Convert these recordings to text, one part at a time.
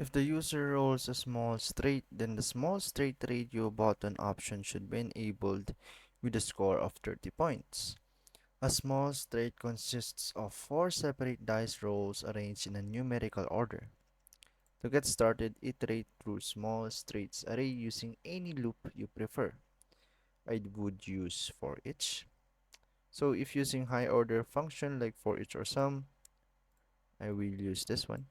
If the user rolls a small straight, then the small straight radio button option should be enabled with a score of 30 points. A small straight consists of 4 separate dice rolls arranged in a numerical order. To get started, iterate through small straights array using any loop you prefer. I would use for each. So if using high order function like for each or sum, I will use this one.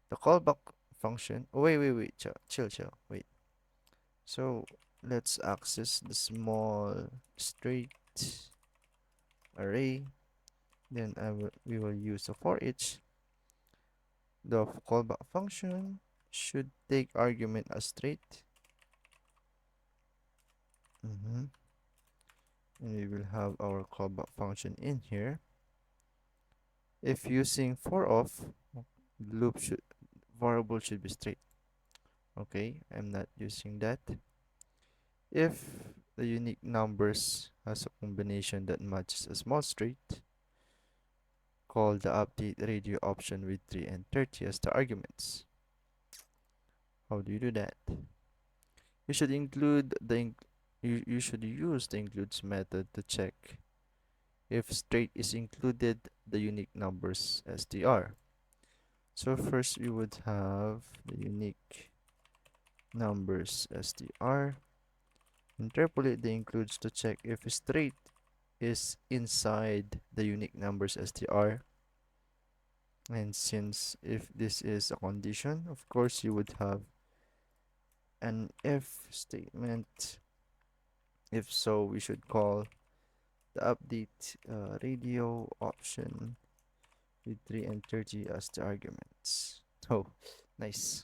The callback function. Oh, wait, chill, wait. So let's access the small straight array. Then we will use a for each. The callback function should take argument as straight. And we will have our callback function in here. If using for off, loop should variable should be straight. Okay, I'm not using that. If the unique numbers has a combination that matches a small straight, call the update radio option with 3 and 30 as the arguments. How do you do that? You should include you should use the includes method to check if straight is included the unique numbers str. So first we would have the unique numbers str. Interpolate the includes to check if straight is inside the unique numbers str. And since if this is a condition, of course you would have an if statement. If so, we should call the update radio option with 3 and 30 as the arguments. Oh, nice.